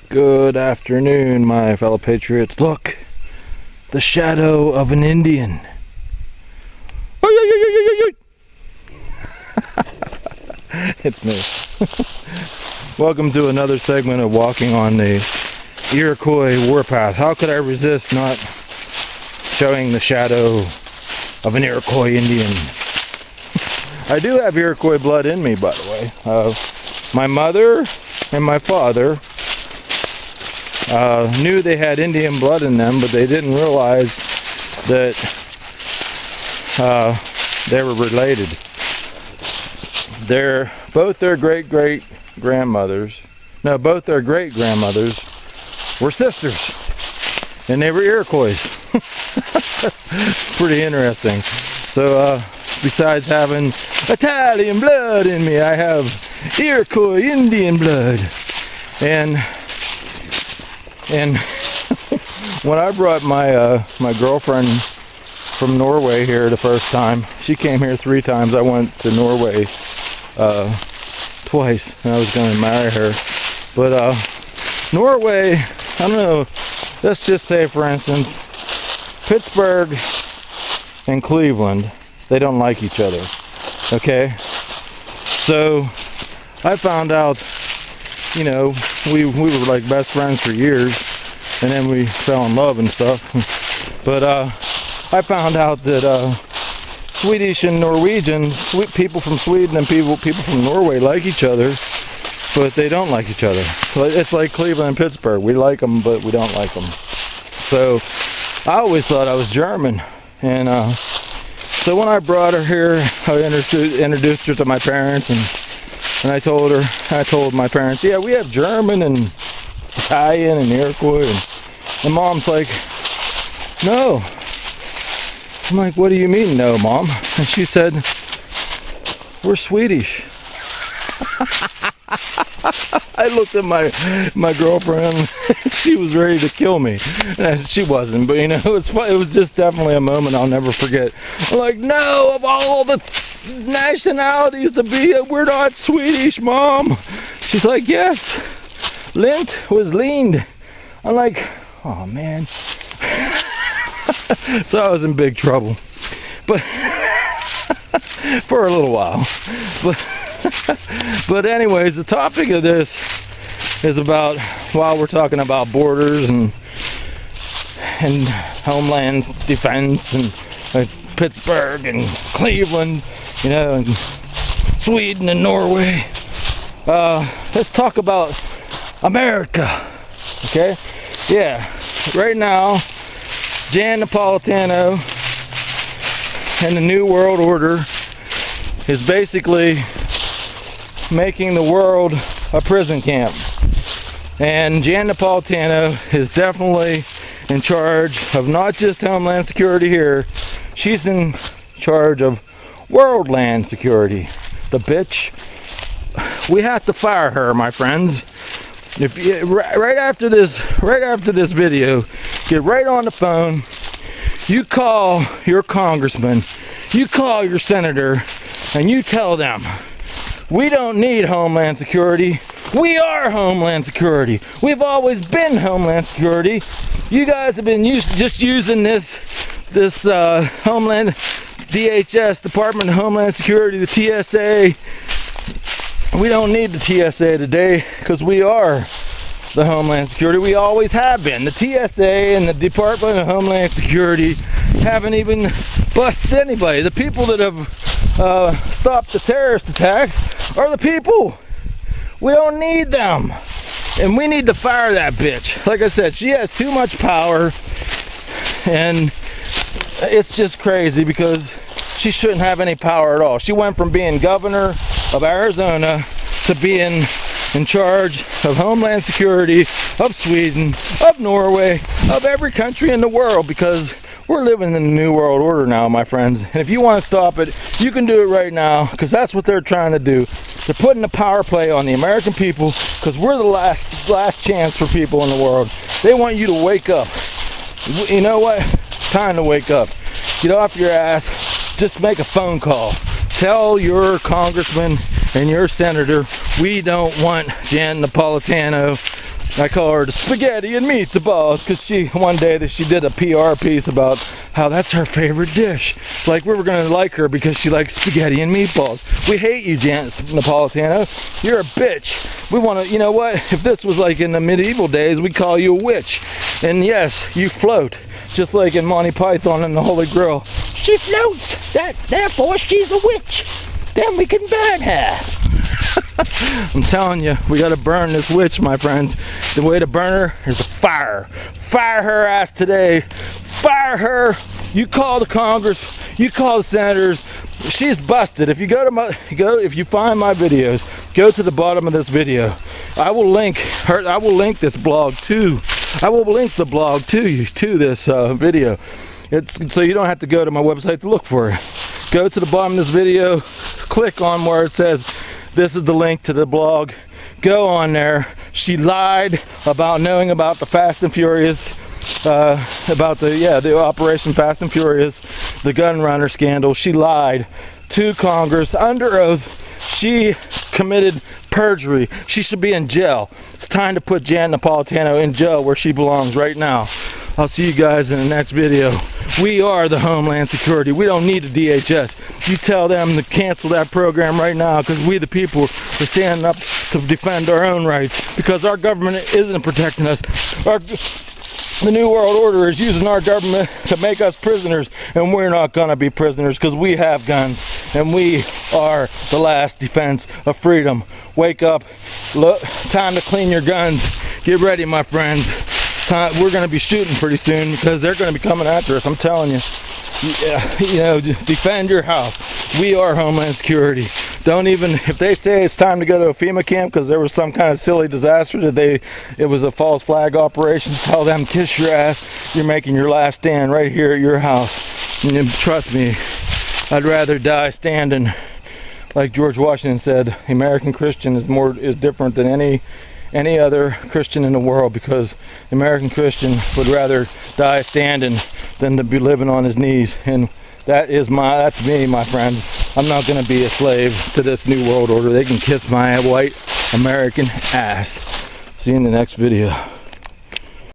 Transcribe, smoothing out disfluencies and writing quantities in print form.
Good afternoon, my fellow patriots. Look, the shadow of an Indian. It's me. Welcome to another segment of walking on the Iroquois warpath. How could I resist not showing the shadow of an Iroquois Indian? I do have Iroquois blood in me, by the way. My mother and my father knew they had Indian blood in them, but they didn't realize that they were related. Both their great-grandmothers were sisters, and they were Iroquois. Pretty interesting. So, besides having Italian blood in me, I have Iroquois Indian blood. And when I brought my my girlfriend from Norway here the first time, she came here 3 times. I went to Norway twice, and I was going to marry her. But Norway, I don't know, let's just say, for instance, Pittsburgh and Cleveland, they don't like each other, okay? So I found out, you know, we were like best friends for years, and then we fell in love and stuff. But I found out that Swedish and Norwegian, people from Sweden and people from Norway like each other, but they don't like each other. It's like Cleveland and Pittsburgh. We like them, but we don't like them. So I always thought I was German, and so when I brought her here, I introduced her to my parents, and I told my parents, yeah, we have German and Italian and Iroquois, and Mom's like, no. I'm like, what do you mean, no, Mom? And she said, we're Swedish. I looked at my girlfriend. She was ready to kill me. She wasn't, but you know, it was just definitely a moment I'll never forget. I'm like, no, of all the nationalities to be, we're not Swedish, Mom. She's like, yes, lint was leaned. I'm like, oh man. So I was in big trouble, but for a little while. But anyways, the topic of this is about, while we're talking about borders and homeland defense and Pittsburgh and Cleveland, you know, and Sweden and Norway, let's talk about America, okay? Yeah, right now, Jan Napolitano and the New World Order is basically making the world a prison camp. And Jan Napolitano is definitely in charge of not just Homeland Security here, she's in charge of world land security. The bitch. We have to fire her, my friends. If you, right after this video, get right on the phone. You call your congressman, you call your senator, and you tell them, we don't need Homeland Security. We are Homeland Security. We've always been Homeland Security. You guys have been just using this Homeland DHS, Department of Homeland Security, the TSA. We don't need the TSA today because we are the Homeland Security. We always have been. The TSA and the Department of Homeland Security haven't even busted anybody. The people that have stopped the terrorist attacks are the people. We don't need them. And we need to fire that bitch. Like I said, she has too much power, and it's just crazy because she shouldn't have any power at all. She went from being governor of Arizona to being in charge of Homeland Security, of Sweden, of Norway, of every country in the world, because we're living in the New World Order now, my friends. And if you want to stop it, you can do it right now, because that's what they're trying to do. They're putting the power play on the American people, because we're the last chance for people in the world. They want you to wake up. You know what? It's time to wake up. Get off your ass. Just make a phone call. Tell your congressman and your senator, we don't want Jan Napolitano I call her the spaghetti and meatballs because one day that she did a PR piece about how that's her favorite dish. Like we were gonna like her because she likes spaghetti and meatballs. We hate you, Janet Napolitano. You're a bitch. We want to, you know what? If this was like in the medieval days, we'd call you a witch. And yes, you float, just like in Monty Python and the Holy Grail. She floats. Therefore, she's a witch. Then we can burn her. I'm telling you, we gotta burn this witch, my friends. The way to burn her is to fire. Fire her ass today. Fire her. You call the Congress. You call the senators. She's busted. If you if you find my videos, go to the bottom of this video. I will link her. I will link this blog too. I will link the blog to this video. It's so you don't have to go to my website to look for it. Go to the bottom of this video. Click on where it says, this is the link to the blog. Go on there. She lied about knowing about the Fast and Furious, about the Operation Fast and Furious, the gun runner scandal. She lied to Congress under oath. She committed perjury. She should be in jail. It's time to put Janet Napolitano in jail where she belongs right now. I'll see you guys in the next video. We are the Homeland Security. We don't need the DHS. You tell them to cancel that program right now because we the people are standing up to defend our own rights because our government isn't protecting us. The New World Order is using our government to make us prisoners, and we're not gonna be prisoners because we have guns and we are the last defense of freedom. Wake up. Look, time to clean your guns. Get ready, my friends. We're going to be shooting pretty soon because they're going to be coming after us. I'm telling you. You know, defend your house. We are Homeland Security. Don't even, if they say it's time to go to a FEMA camp because there was some kind of silly disaster that it was a false flag operation, tell them, kiss your ass. You're making your last stand right here at your house. And trust me, I'd rather die standing. Like George Washington said, the American Christian is different than any other Christian in the world because the American Christian would rather die standing than to be living on his knees. And that's me, my friends. I'm not going to be a slave to this New World Order. They can kiss my white American ass. See you in the next video.